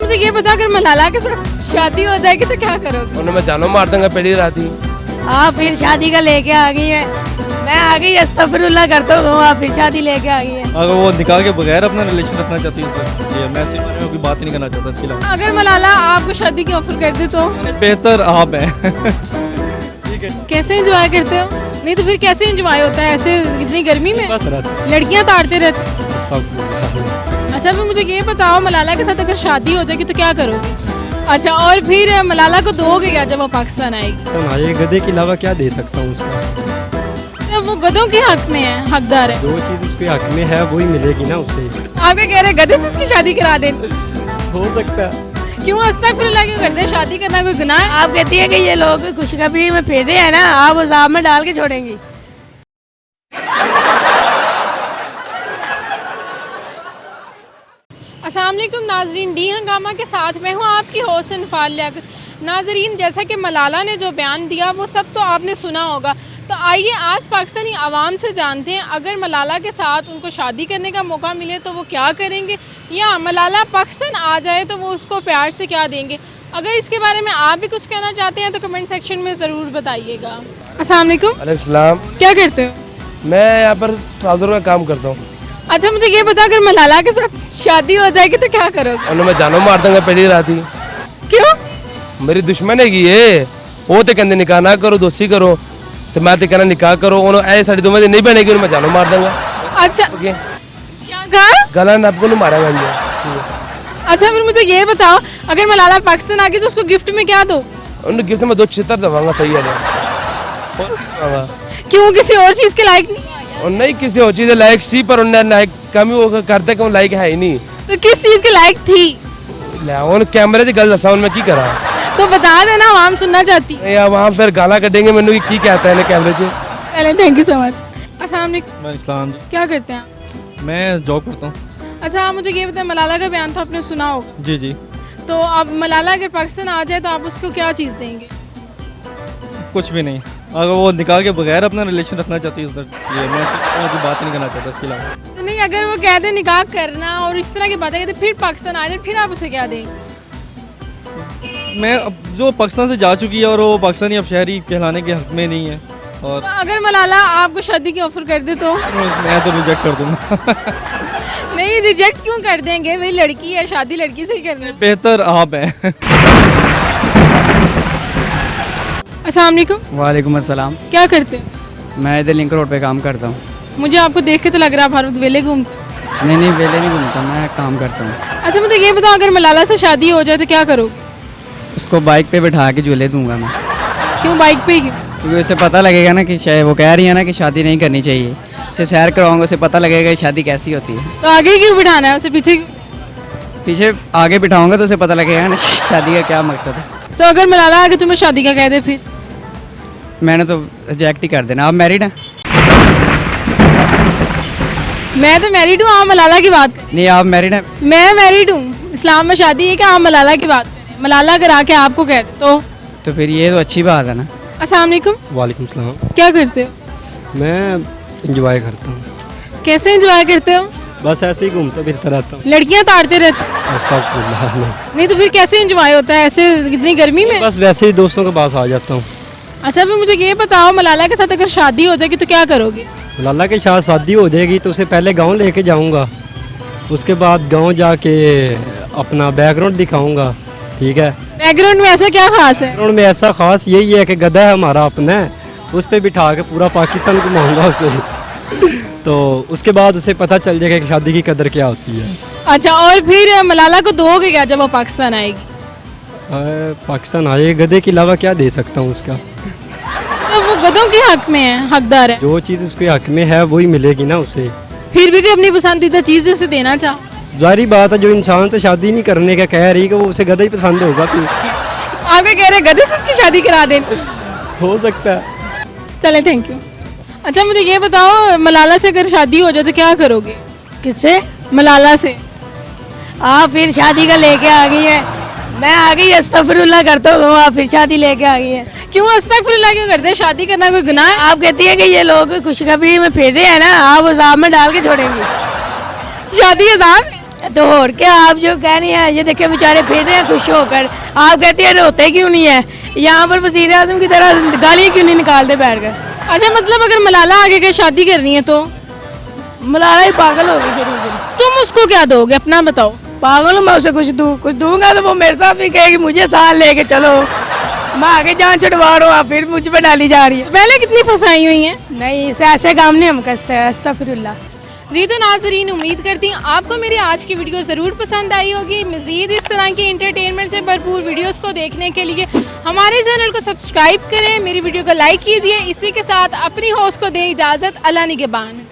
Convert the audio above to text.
मुझे ये बता, अगर मलाला के साथ शादी हो जाएगी तो क्या करोगे? उन्हें मैं जानों मार दूंगा पहली रात ही। आप फिर शादी का लेके आ गई है। मैं आ गई अस्तगफिरुल्लाह करता हूँ, आप फिर शादी लेके आ गई है। अगर वो निकाह के बगैर अपना रिलेशन रखना चाहती है तो मैं इसी बारे में कोई बात नहीं करना चाहता इसके अलावा। अगर मलाला आपको शादी की ऑफर कर दे तो बेहतर आप हैं। ठीक है। कैसे एंजॉय करते हो? नहीं तो फिर कैसे एंजॉय होता है ऐसे इतनी गर्मी में? लड़कियां ताड़ते रहते। अच्छा फिर मुझे ये बताओ, मलाला के साथ अगर शादी हो जाएगी तो क्या करोगे? अच्छा, और फिर मलाला को दोगे क्या जब वो पाकिस्तान आएगी? ये गधे के अलावा क्या दे सकता हूँ उसका? वो गधों के हक में है, हकदार है। जो चीज़ उसके हक में है वही मिलेगी ना उसे। आप ये कह रहे गधे से इसकी शादी करा दें? हो सकता है। क्यों अस्तगफिरुल्लाह क्यों करते हैं? शादी करना कोई गुनाह है? आप कहती है कि ये लोग खुशखबरी में फेरे हैं ना, आप उजाब में डाल के छोड़ेंगी। अस्सलाम वालेकुम नाजरीन, डी हंगामा के साथ मैं हूँ आपकी होस्ट इनफाल लियाकत। नाजरीन, जैसा कि मलाला ने जो बयान दिया वो सब तो आपने सुना होगा, तो आइए आज पाकिस्तानी आवाम से जानते हैं अगर मलाला के साथ उनको शादी करने का मौका मिले तो वो क्या करेंगे, या मलाला पाकिस्तान आ जाए तो वो उसको प्यार से क्या देंगे। अगर इसके बारे में आप भी कुछ कहना चाहते हैं तो कमेंट सेक्शन में ज़रूर बताइएगा। अस्सलाम वालेकुम। वालेकुम सलाम। क्या करते हो? मैं यहाँ पर ट्राउजर का काम करता हूँ। अच्छा मुझे ये बता, अगर मलाला के साथ शादी हो जाएगी तो क्या करोगे? उन्हें मैं जानों मार दूंगा पहली रात ही। क्यों? मेरी दुश्मन है ये। वो तो कहते निकाह ना करो, दोस्ती करो, तो मैं तो कहना निकाह करो। उन्होंने ऐसे साड़ी दोवें नहीं बनेगी, मैं जानों मार दूंगा। अच्छा ओके, क्या कहा? गला आपको नहीं मारा गंजा। अच्छा फिर मुझे ये बताओ, अगर मलाला पाकिस्तान आ गई तो उसको गिफ्ट में क्या दो? उन्हें गिफ्ट में 2 छितर दवाऊंगा। सही है। क्यों, किसी और चीज़ के लायक नहीं? और नहीं किसी और चीज़ लायक सी, पर उन्हें लायक कमी वो करते क्यों लायक है ही नहीं। तो किस चीज़ के लायक थी? उन कैमरे की गल दसा में की करा, तो बता देना, आवाम सुनना चाहती है। या वहाँ फिर गाला कटेंगे मैंने की कहता है कैमरे से। पहले थैंक यू सो मच। अस्सलाम वालेकुम। इस्लाम जी। क्या करते हैं आप? मैं जॉब करता हूँ। अच्छा आप मुझे ये बताएं, मलाला का बयान तो आपने सुना होगा। जी जी। तो अब मलाला अगर पाकिस्तान आ जाए तो आप उसको क्या चीज़ देंगे? कुछ भी नहीं। अगर वो निकाह के बगैर अपना रिलेशन रखना चाहती है मैं कोई बात नहीं करना चाहता इसके अलावा। तो नहीं, अगर वो कहते निकाह करना और इस तरह की बातें कहते फिर पाकिस्तान आ जाए, फिर आप उसे क्या देंगे? मैं अब जो पाकिस्तान से जा चुकी है और वो पाकिस्तानी अब शहरी कहलाने के हक में नहीं है, और तो अगर मलाला आपको शादी की ऑफर कर दे तो? मैं तो रिजेक्ट कर दूंगा। नहीं, रिजेक्ट क्यों कर देंगे? वही लड़की है, शादी लड़की से ही करनी है। बेहतर आप हैं। अस्सलाम वालेकुम। वालेकुम अस्सलाम। क्या करते हो? मैं इधर लिंक रोड पे काम करता हूँ। मुझे आपको देख के तो लग रहा है भारत वेले घूमते हो। नहीं वेले नहीं घूमता, मैं काम करता हूँ। अच्छा मुझे ये बताओ, अगर मलाला से शादी हो जाए तो क्या करोगे? उसको बाइक पे बैठा के झूले दूंगा मैं। क्यों बाइक पे? क्यों? क्योंकि उसे पता लगेगा ना कि वो कह रही है ना कि शादी नहीं करनी चाहिए, उसे सैर करवाऊंगा, उसे पता लगेगा कि शादी कैसी होती है। तो आगे क्यों बिठाना है उसे, पीछे क्यों? पीछे आगे बिठाऊंगा तो उसे पता लगेगा ना शादी का क्या मकसद है। तो अगर मलाला आगे तुम्हें शादी का कह दे फिर? मैंने तो रिजेक्ट ही कर देना। आप मैरिड हैं? मैं तो मैरिड हूँ, आप मलाला की बात करें। नहीं, आप मैरिड हैं? मैं मैरिड हूँ। इस्लाम में शादी है कि आप मलाला की बात करें? मलाला अगर आके आपको कह दे तो फिर ये तो अच्छी बात है ना। अस्सलाम वालेकुम। वालेकुम सलाम। क्या करते हो? मैं इंजॉय करता हूँ। कैसे एंजॉय करते हो? बस ऐसे ही घूमता फिरता रहता हूँ। लड़कियां ताड़ते रहते? अस्तगफिरुल्लाह, नहीं। नहीं तो फिर कैसे एंजॉय होता है ऐसे इतनी गर्मी में? बस वैसे ही दोस्तों के पास आ जाता हूँ। अच्छा फिर मुझे ये बताओ, मलाला के साथ अगर शादी हो जाएगी तो क्या करोगे? लाला के साथ शादी हो जाएगी तो उसे पहले गांव लेके जाऊंगा, उसके बाद गांव जाके अपना बैकग्राउंड दिखाऊंगा। ठीक है। बैकग्राउंड में ऐसा क्या खास है? बैकग्राउंड में ऐसा खास यही है कि गधा है हमारा अपना, उस पर बिठा के पूरा पाकिस्तान घुमाऊंगा उसे। तो उसके बाद उसे पता चल जाएगा कि शादी की कदर क्या होती है। अच्छा, और फिर मलाला को दोगे क्या जब वो पाकिस्तान आएगी? पाकिस्तान आए, गधे के अलावा क्या दे सकता हूँ उसका? तो वो गधों के हक में है, हकदार है। जो चीज़ उसके हक में है वही मिलेगी ना उसे। फिर भी कोई अपनी पसंदीदा चीज़ उसे देना चाहो? जारी बात है, जो इंसान तो शादी नहीं करने का कह रही कि वो उसे गधा ही पसंद होगा। फिर आगे कह रहे गधे से इसकी शादी करा दें? हो सकता है। चले, थैंक यू। अच्छा मुझे ये बताओ, मलाला से अगर शादी हो जाए तो क्या करोगे? किससे? मलाला से। आप फिर शादी का लेके आ गई है। मैं आ गई अस्तगफिरुल्लाह करता हूँ, आप फिर शादी लेके आ गई है। क्यों अस्तगफिरुल्लाह क्यों करते हैं? शादी करना कोई गुनाह है? आप कहती है कि ये लोग खुशखबरी में फेरे हैं ना, आप उजाब में डाल के छोड़ेंगी। शादी अजाब है? तो और क्या, आप जो कह रही हैं, ये देखिए बेचारे फिर रहे हैं खुश होकर, आप कहती हैं रोते क्यों नहीं है? यहाँ पर वज़ीर आज़म की तरह गालियाँ क्यों नहीं निकालते बैठ कर? अच्छा, मतलब अगर मलाला आगे के शादी करनी है तो मलाला ही पागल होगी फिर उस दिन। तुम उसको क्या दोगे, अपना बताओ। पागल हूँ मैं, उसे कुछ दूंगा तो वो मेरे साथ भी कहेगी मुझे साथ लेके चलो, मैं आगे जान छुड़वा रहा हूँ, फिर मुझ पर डाली जा रही है। पहले कितनी फंसाई हुई हैं। नहीं, इसे ऐसे काम नहीं हम करते हैं, अस्तगफिरुल्लाह। जी तो नाजरीन, उम्मीद करती हूँ आपको मेरी आज की वीडियो ज़रूर पसंद आई होगी। मज़ीद इस तरह की इंटरटेनमेंट से भरपूर वीडियोस को देखने के लिए हमारे चैनल को सब्सक्राइब करें, मेरी वीडियो को लाइक कीजिए। इसी के साथ अपनी होस्ट को दें इजाज़त। अल्लाह निगहबान।